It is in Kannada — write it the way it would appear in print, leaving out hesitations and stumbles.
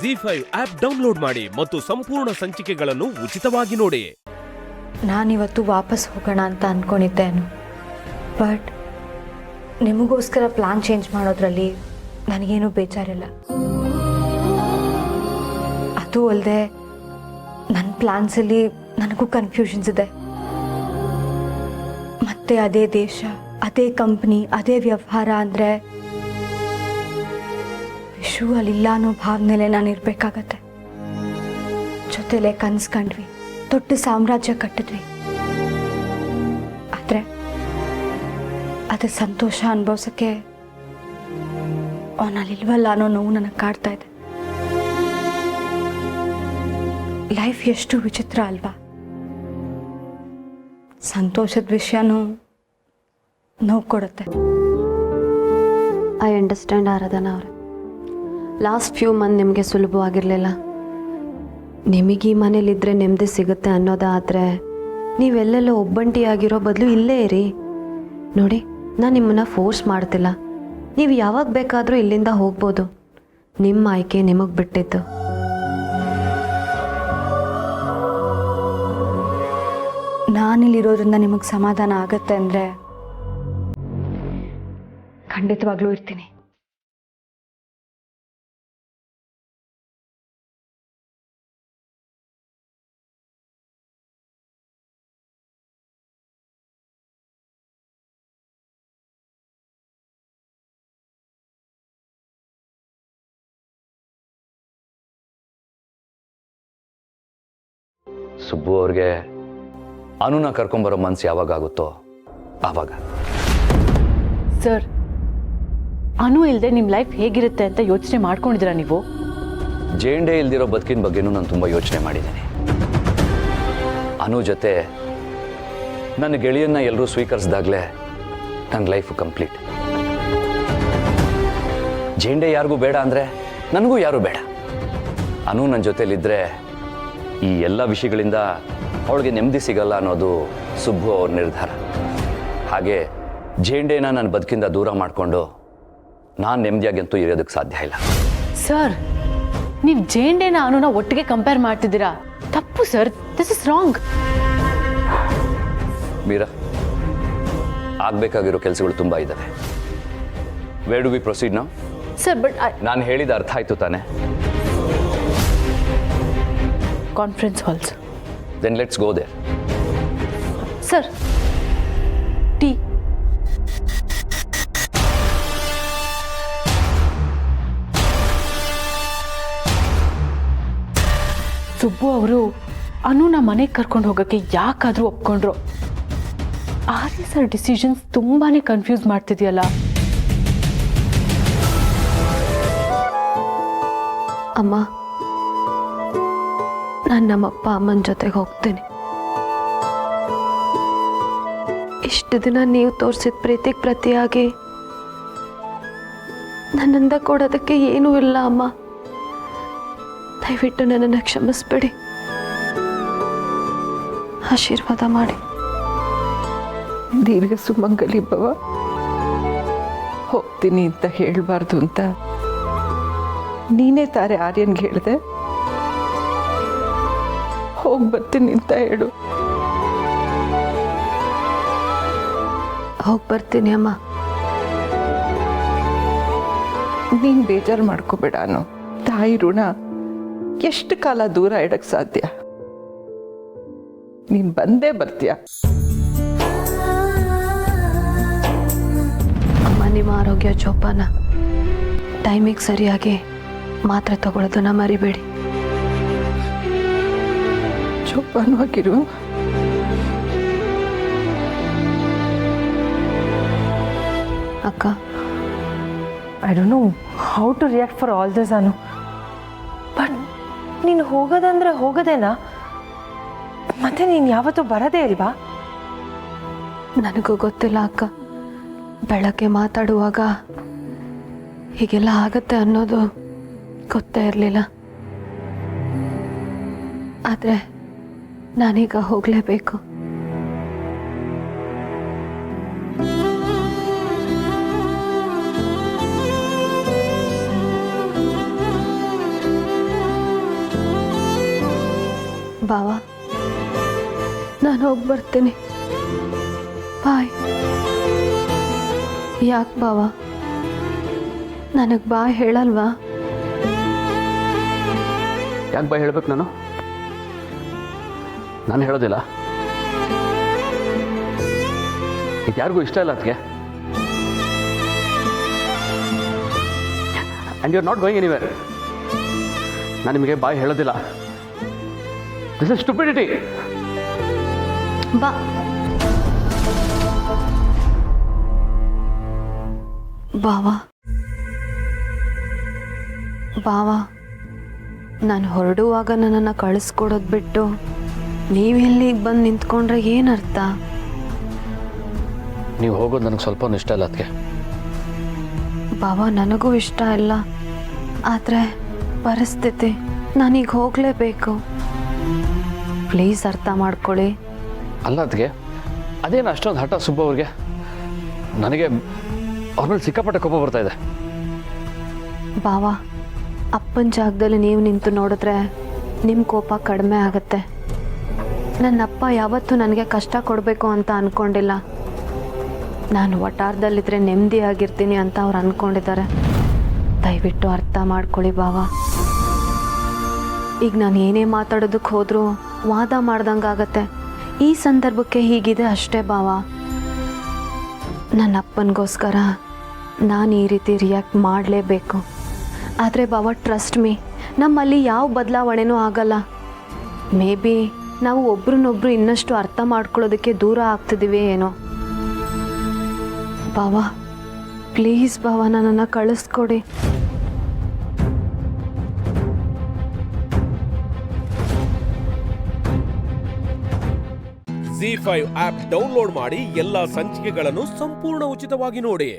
ಜಿ5 ಆಪ್ ಡೌನ್ಲೋಡ್ ಮಾಡಿ ಮತ್ತು ಸಂಪೂರ್ಣ ಸಂಚಿಕೆಗಳನ್ನು ಉಚಿತವಾಗಿ ನೋಡಿ. ನಾನಿವತ್ತು ವಾಪಸ್ ಹೋಗೋಣ ಅಂತ ಅಂದ್ಕೊಂಡಿದ್ದೇನು, ಬಟ್ ನಿಮಗೋಸ್ಕರ ಪ್ಲಾನ್ ಚೇಂಜ್ ಮಾಡೋದ್ರಲ್ಲಿ ನನಗೇನು ಬೇಜಾರಿಲ್ಲ. ಅದು ಅಲ್ಲದೆ ನನ್ನ ಪ್ಲಾನ್ಸಲ್ಲಿ ನನಗೂ ಕನ್ಫ್ಯೂಷನ್ಸ್ ಇದೆ. ಮತ್ತೆ ಅದೇ ದೇಶ, ಅದೇ ಕಂಪ್ನಿ, ಅದೇ ವ್ಯವಹಾರ ಅಂದರೆ ವಿಷು ಅಲ್ಲಿಲ್ಲ ಅನ್ನೋ ಭಾವನೆಲೆ ನಾನು ಇರಬೇಕಾಗತ್ತೆ. ಜೊತೆಲೆ ಕನ್ಸ್ಕೊಂಡ್ವಿ, ದೊಡ್ಡ ಸಾಮ್ರಾಜ್ಯ ಕಟ್ಟಿದ್ವಿ. ಆದರೆ ಅದ್ರ ಸಂತೋಷ ಅನುಭವಿಸೋಕ್ಕೆ ಅವನಲ್ಲಿಲ್ವಲ್ಲ ಅನ್ನೋ ನೋವು ನನಗೆ ಕಾಡ್ತಾ ಇದೆ. ಲೈಫ್ ಎಷ್ಟು ವಿಚಿತ್ರ ಅಲ್ವಾ? ಸಂತೋಷದ ವಿಷಯನೂ ನೋವು ಕೊಡುತ್ತೆ. ಐ ಅಂಡರ್ಸ್ಟ್ಯಾಂಡ್ ಆರಾಧನಾ ಅವರೇ. ಲಾಸ್ಟ್ ಫ್ಯೂ ಮಂತ್ ನಿಮಗೆ ಸುಲಭವಾಗಿರಲಿಲ್ಲ. ನಿಮಗೆ ಈ ಮನೇಲಿದ್ದರೆ ನೆಮ್ಮದಿ ಸಿಗುತ್ತೆ ಅನ್ನೋದಾದರೆ ನೀವೆಲ್ಲೆಲ್ಲ ಒಬ್ಬಂಟಿಯಾಗಿರೋ ಬದಲು ಇಲ್ಲೇ ಇರಿ. ನೋಡಿ, ನಾನು ನಿಮ್ಮನ್ನು ಫೋರ್ಸ್ ಮಾಡ್ತಿಲ್ಲ. ನೀವು ಯಾವಾಗ ಬೇಕಾದರೂ ಇಲ್ಲಿಂದ ಹೋಗ್ಬೋದು. ನಿಮ್ಮ ಆಯ್ಕೆ ನಿಮಗೆ ಬಿಟ್ಟಿದ್ದು. ನಾನಿಲ್ಲಿರೋದ್ರಿಂದ ನಿಮಗೆ ಸಮಾಧಾನ ಆಗತ್ತೆ ಅಂದರೆ ಖಂಡಿತವಾಗ್ಲೂ ಇರ್ತೀನಿ. ಸುಬ್ಬು ಅವ್ರಿಗೆ ಅನುನ ಕರ್ಕೊಂಬರೋ ಮನ್ಸು ಯಾವಾಗ ಆಗುತ್ತೋ ಆವಾಗ. ಸರ್, ಅನು ಇಲ್ಲದೆ ನಿಮ್ಮ ಲೈಫ್ ಹೇಗಿರುತ್ತೆ ಅಂತ ಯೋಚನೆ ಮಾಡ್ಕೊಂಡಿದ್ದೀರಾ ನೀವು? ಜೇಂಡೆ ಇಲ್ದಿರೋ ಬದುಕಿನ ಬಗ್ಗೆನೂ ನಾನು ತುಂಬ ಯೋಚನೆ ಮಾಡಿದ್ದೀನಿ. ಅನು ಜೊತೆ ನನ್ನ ಗೆಳೆಯನ್ನ ಎಲ್ಲರೂ ಸ್ವೀಕರಿಸಿದಾಗಲೇ ನನ್ನ ಲೈಫು ಕಂಪ್ಲೀಟ್. ಜೇಂಡೆ ಯಾರಿಗೂ ಬೇಡ ಅಂದರೆ ನನಗೂ ಯಾರೂ ಬೇಡ. ಅನು ನನ್ನ ಜೊತೆಲಿದ್ದರೆ ಈ ಎಲ್ಲ ವಿಷಯಗಳಿಂದ ಅವಳಿಗೆ ನೆಮ್ಮದಿ ಸಿಗಲ್ಲ ಅನ್ನೋದು ಸುಬ್ಬು ಅವ್ರ ನಿರ್ಧಾರ. ಹಾಗೆ ಜೇಂಡೇನ ನನ್ನ ಬದುಕಿಂದ ದೂರ ಮಾಡಿಕೊಂಡು ನಾನು ನೆಮ್ಮದಿಯಾಗಂತೂ ಇರೋದಕ್ಕೆ ಸಾಧ್ಯ ಇಲ್ಲ. ಸರ್, ನೀವು ಜೇಂಡೇನ ಅನುನ ಒಟ್ಟಿಗೆ ಕಂಪೇರ್ ಮಾಡ್ತಿದ್ದೀರಾ. ತಪ್ಪು sir, this is wrong. Meera, ಆಗಬೇಕಾಗಿರೋ ಕೆಲಸಗಳು ತುಂಬ ಇದ್ದಾವೆ. Where do we proceed now? Sir, but ನಾನು ಹೇಳಿದ ಅರ್ಥ ಆಯಿತು ತಾನೆ? Conference halls. Then let's go there. Sir, tea. Subbu ಅವರು ಅನುನ ಮನೆಗೆ ಕರ್ಕೊಂಡು ಹೋಗೋಕ್ಕೆ ಯಾಕಾದರೂ ಒಪ್ಕೊಂಡ್ರು? ಆರ್ಯ ಸರ್ ಡಿಸಿಷನ್ಸ್ ತುಂಬಾನೇ ಕನ್ಫ್ಯೂಸ್ ಮಾಡ್ತಿದೆಯಲ್ಲ. ಅಮ್ಮ, ನಾನು ನಮ್ಮಪ್ಪ ಅಮ್ಮನ ಜೊತೆಗೆ ಹೋಗ್ತೀನಿ. ಇಷ್ಟು ದಿನ ನೀವು ತೋರಿಸಿದ ಪ್ರೀತಿಗೆ ಪ್ರತಿಯಾಗಿ ನನ್ನಿಂದ ಕೊಡೋದಕ್ಕೆ ಏನೂ ಇಲ್ಲ ಅಮ್ಮ. ದಯವಿಟ್ಟು ನನ್ನನ್ನು ಕ್ಷಮಿಸ್ಬಿಡಿ. ಆಶೀರ್ವಾದ ಮಾಡಿ. ದೀರ್ಘ ಸುಮಂಗಲಿ ಭವ. ಹೋಗ್ತೀನಿ ಅಂತ ಹೇಳಬಾರ್ದು ಅಂತ ನೀನೇ ತಾರೆ ಆರ್ಯನ್ಗೆ ಹೇಳಿದೆ. ಹೋಗಿ ಬರ್ತೀನಿ ಅಂತ ಹೇಳು. ಹೋಗಿ ಬರ್ತೀನಿ ಅಮ್ಮ. ನೀನು ಬೇಜಾರು ಮಾಡ್ಕೋಬೇಡ. ತಾಯಿ ಋಣ ಎಷ್ಟು ಕಾಲ ದೂರ ಇಡಕ್ಕೆ ಸಾಧ್ಯ? ನೀನು ಬಂದೇ ಬರ್ತೀಯ. ಅಮ್ಮ, ನಿಮ್ಮ ಆರೋಗ್ಯ ಜೋಪಾನ. ಟೈಮಿಗೆ ಸರಿಯಾಗಿ ಮಾತ್ರೆ ತಗೊಳ್ಳೋದನ್ನ ಮರಿಬೇಡಿ. ಜೋಪಾನವಾಗಿರು. ಅಕ್ಕ, I don't know how to react for all this Anu. But ನೀನು ಹೋಗೋದಂದ್ರೆ ಹೋಗೋದೇನಾ? ಮತ್ತೆ ನೀನು ಯಾವತ್ತೂ ಬರೋದೇ ಇಲ್ವಾ? ನನಗೂ ಗೊತ್ತಿಲ್ಲ ಅಕ್ಕ. ಬೆಳಗ್ಗೆ ಮಾತಾಡುವಾಗ ಹೀಗೆಲ್ಲ ಆಗತ್ತೆ ಅನ್ನೋದು ಗೊತ್ತೇ ಇರಲಿಲ್ಲ. ಆದರೆ ನಾನೀಗ ಹೋಗಲೇಬೇಕು. ಬಾವ ನಾನು ಹೋಗಿ ಬರ್ತೀನಿ. ಬಾಯ್. ಯಾಕೆ ಬಾವ ನನಗೆ ಬಾಯ್ ಹೇಳಲ್ವಾ? ಯಾಕೆ ಬಾಯ್ ಹೇಳ್ಬೇಕು? ನಾನು ಹೇಳೋದಿಲ್ಲ. ಇದು ಯಾರಿಗೂ ಇಷ್ಟ ಇಲ್ಲ ಅದಕ್ಕೆ. And you are not going anywhere. ನಾನು ನಿಮಗೆ ಬಾಯ್ ಹೇಳೋದಿಲ್ಲ. This is stupidity. ಬಾ. ಬಾವ ನಾನು ಹೊರಡುವಾಗ ನನ್ನನ್ನು ಕಳಿಸ್ಕೊಡೋದು ಬಿಟ್ಟು ನೀವು ಇಲ್ಲಿಗೆ ಬಂದು ನಿಂತ್ಕೊಂಡ್ರೆ ಏನರ್ಥ? ನೀವು ಹೋಗೋದು ನನಗೆ ಸ್ವಲ್ಪ ಇಷ್ಟ ಇಲ್ಲ ಅದಕ್ಕೆ. ಬಾವ ನನಗೂ ಇಷ್ಟ ಇಲ್ಲ, ಆದರೆ ಪರಿಸ್ಥಿತಿ, ನಾನೀಗ ಹೋಗಲೇಬೇಕು. ಪ್ಲೀಸ್ ಅರ್ಥ ಮಾಡ್ಕೊಳ್ಳಿ. ಅಲ್ಲ ಅದಕ್ಕೆ ಅದೇನು ಅಷ್ಟೊಂದು ಹಠ ಸುಬ್ಬ ಅವ್ರಿಗೆ? ನನಗೆ ಅವ್ರ ಮೇಲೆ ಸಿಕ್ಕಾಪಟ್ಟೆ ಕೋಪ ಬರ್ತಾ ಇದೆ. ಬಾವ ಅಪ್ಪನ ಜಾಗದಲ್ಲಿ ನೀವು ನಿಂತು ನೋಡಿದ್ರೆ ನಿಮ್ಮ ಕೋಪ ಕಡಿಮೆ ಆಗುತ್ತೆ. ನನ್ನಪ್ಪ ಯಾವತ್ತೂ ನನಗೆ ಕಷ್ಟ ಕೊಡಬೇಕು ಅಂತ ಅಂದ್ಕೊಂಡಿಲ್ಲ. ನಾನು ವಟಾರದಲ್ಲಿದ್ದರೆ ನೆಮ್ಮದಿಯಾಗಿರ್ತೀನಿ ಅಂತ ಅವ್ರು ಅಂದ್ಕೊಂಡಿದ್ದಾರೆ. ದಯವಿಟ್ಟು ಅರ್ಥ ಮಾಡ್ಕೊಳ್ಳಿ ಬಾವ. ಈಗ ನಾನು ಏನೇ ಮಾತಾಡೋದಕ್ಕೆ ಹೋದರೂ ವಾದ ಮಾಡ್ದಂಗಾಗತ್ತೆ. ಈ ಸಂದರ್ಭಕ್ಕೆ ಹೀಗಿದೆ ಅಷ್ಟೇ ಬಾವ. ನನ್ನ ಅಪ್ಪನಿಗೋಸ್ಕರ ನಾನು ಈ ರೀತಿ ರಿಯಾಕ್ಟ್ ಮಾಡಲೇಬೇಕು. ಆದರೆ ಬಾವ ಟ್ರಸ್ಟ್ ಮೀ, ನಮ್ಮಲ್ಲಿ ಯಾವ ಬದಲಾವಣೆನೂ ಆಗಲ್ಲ. ಮೇ ಬಿ ನಾವು ಒಬ್ರನ್ನೊಬ್ರು ಇನ್ನಷ್ಟು ಅರ್ಥ ಮಾಡ್ಕೊಳ್ಳೋದಕ್ಕೆ ದೂರ ಆಗ್ತಿದ್ದೀವಿ ಏನೋ. ಬಾವ ಪ್ಲೀಸ್ ಬಾವ ನನ್ನನ್ನು ಕಳಿಸ್ಕೊಡಿ. ZEE5 ಆಪ್ ಡೌನ್ಲೋಡ್ ಮಾಡಿ ಎಲ್ಲಾ ಸಂಚಿಕೆಗಳನ್ನು ಸಂಪೂರ್ಣ ಉಚಿತವಾಗಿ ನೋಡಿ.